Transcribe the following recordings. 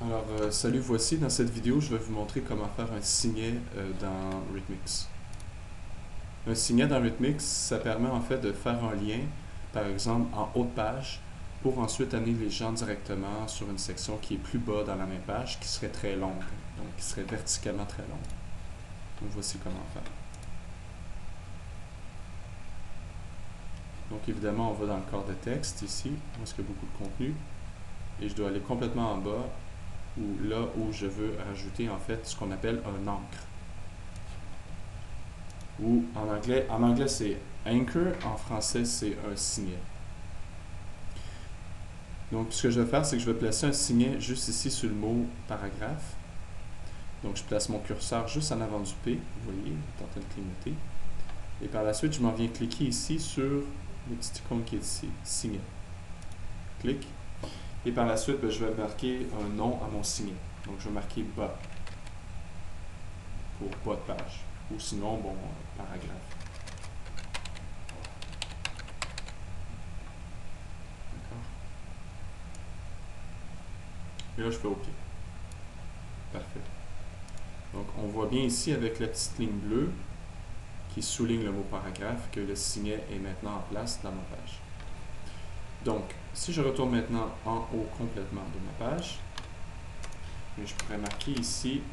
Alors, salut, voici dans cette vidéo, je vais vous montrer comment faire un signet dans Rhythmix. Un signet dans Rhythmix, ça permet en fait de faire un lien, par exemple en haut de page, pour ensuite amener les gens directement sur une section qui est plus bas dans la même page, qui serait très longue, donc qui serait verticalement très longue. Donc voici comment faire. Donc évidemment, on va dans le corps de texte ici, où est-ce qu'il y a beaucoup de contenu, et je dois aller complètement en bas, ou là où je veux rajouter en fait ce qu'on appelle un encre. Ou en anglais c'est anchor, en français c'est un signet. Donc ce que je vais faire, c'est que je vais placer un signet juste ici sur le mot paragraphe. Donc je place mon curseur juste en avant du P, vous voyez, il est en train de clignoter. Et par la suite, je m'en viens cliquer ici sur le petit icône qui est ici, signet. Clic. Et par la suite, je vais marquer un nom à mon signet. Donc, je vais marquer bas pour bas de page. Ou sinon, bon, paragraphe. D'accord. Et là, je fais OK. Parfait. Donc, on voit bien ici avec la petite ligne bleue qui souligne le mot paragraphe que le signet est maintenant en place dans ma page. Donc, si je retourne maintenant en haut complètement de ma page, je pourrais marquer ici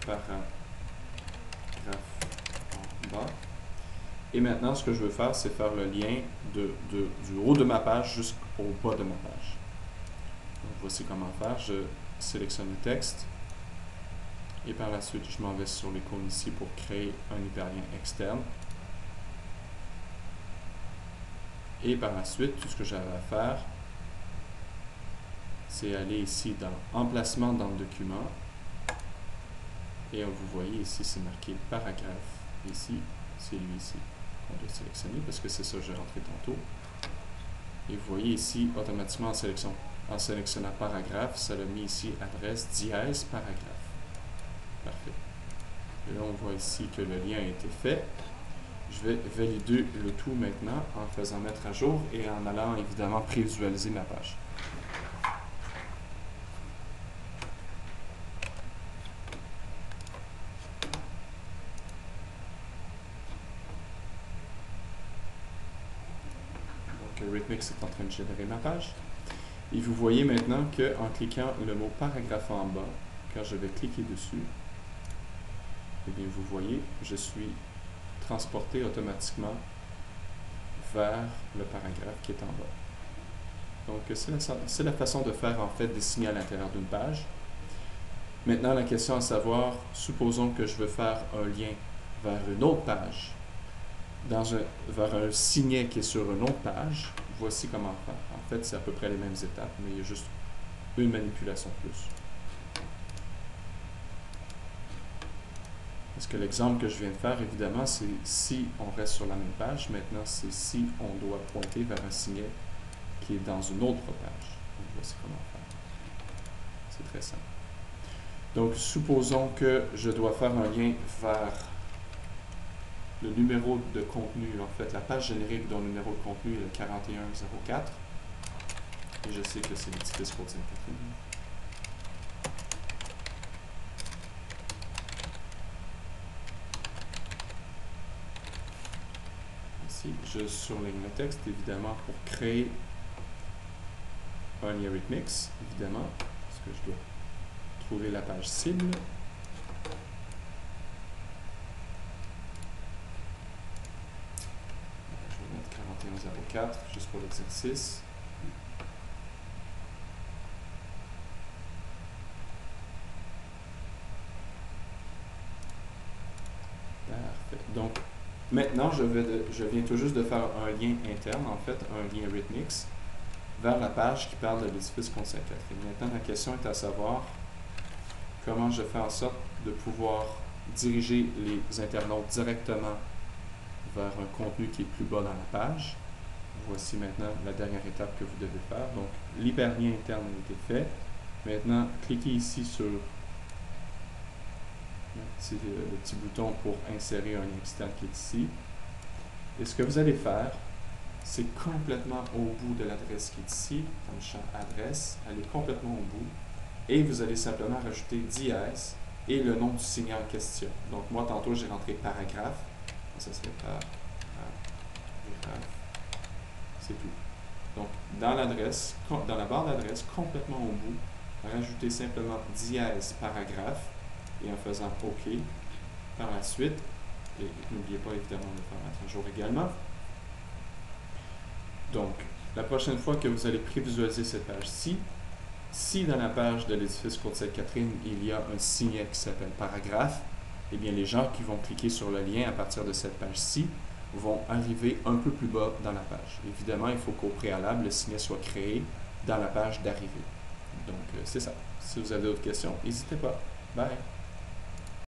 paragraphe en bas. Et maintenant, ce que je veux faire, c'est faire le lien du haut de ma page jusqu'au bas de ma page. Donc, voici comment faire. Je sélectionne le texte. Et par la suite, je m'en vais sur l'icône ici pour créer un hyperlien externe. Et par la suite, tout ce que j'avais à faire, c'est aller ici dans Emplacement dans le document. Et vous voyez ici, c'est marqué paragraphe. Ici, c'est lui ici qu'on doit sélectionner parce que c'est ça que j'ai rentré tantôt. Et vous voyez ici, automatiquement en sélectionnant paragraphe, ça l'a mis ici adresse dièse paragraphe. Parfait. Et là, on voit ici que le lien a été fait. Je vais valider le tout maintenant en faisant mettre à jour et en allant évidemment prévisualiser ma page. Donc, Rhythmix est en train de générer ma page. Et vous voyez maintenant qu'en cliquant le mot paragraphe en bas, quand je vais cliquer dessus, eh bien, vous voyez, je suis transporté automatiquement vers le paragraphe qui est en bas. Donc, c'est la façon de faire en fait des signets à l'intérieur d'une page. Maintenant, la question à savoir, supposons que je veux faire un lien vers une autre page, vers un signet qui est sur une autre page, voici comment faire. En fait, c'est à peu près les mêmes étapes, mais il y a juste une manipulation de plus. Parce que l'exemple que je viens de faire, évidemment, c'est si on reste sur la même page. Maintenant, c'est si on doit pointer vers un signet qui est dans une autre page. Donc, voici comment faire. C'est très simple. Donc, supposons que je dois faire un lien vers le numéro de contenu, en fait, la page générique dont le numéro de contenu est le 4104. Et je sais que c'est l'édifice pour Sainte-Catherine. Ici, je surligne le texte, évidemment, pour créer un lien Rhythmix, évidemment, parce que je dois trouver la page cible. Je vais mettre 4104 juste pour l'exercice. Parfait. Donc, maintenant, je viens tout juste de faire un lien interne, en fait, un lien Rhythmix, vers la page qui parle de l'édifice Comte Sainte-Catherine. Maintenant, la question est à savoir comment je fais en sorte de pouvoir diriger les internautes directement vers un contenu qui est plus bas dans la page. Voici maintenant la dernière étape que vous devez faire. Donc, l'hyperlien interne a été fait. Maintenant, cliquez ici sur le petit bouton pour insérer un lien externe qui est ici. Et ce que vous allez faire, c'est complètement au bout de l'adresse qui est ici, dans le champ adresse, allez complètement au bout et vous allez simplement rajouter dièse et le nom du signet en question. Donc moi, tantôt, j'ai rentré paragraphe. Ça serait paragraphe. C'est tout. Donc, dans l'adresse, dans la barre d'adresse, complètement au bout, rajoutez simplement dièse paragraphe et en faisant OK. Par la suite, et n'oubliez pas évidemment de faire mettre à jour également. Donc, la prochaine fois que vous allez prévisualiser cette page-ci, si dans la page de l'édifice Côte-Sainte-Catherine, il y a un signet qui s'appelle paragraphe, eh bien les gens qui vont cliquer sur le lien à partir de cette page-ci vont arriver un peu plus bas dans la page. Évidemment, il faut qu'au préalable, le signet soit créé dans la page d'arrivée. Donc, c'est ça. Si vous avez d'autres questions, n'hésitez pas. Bye!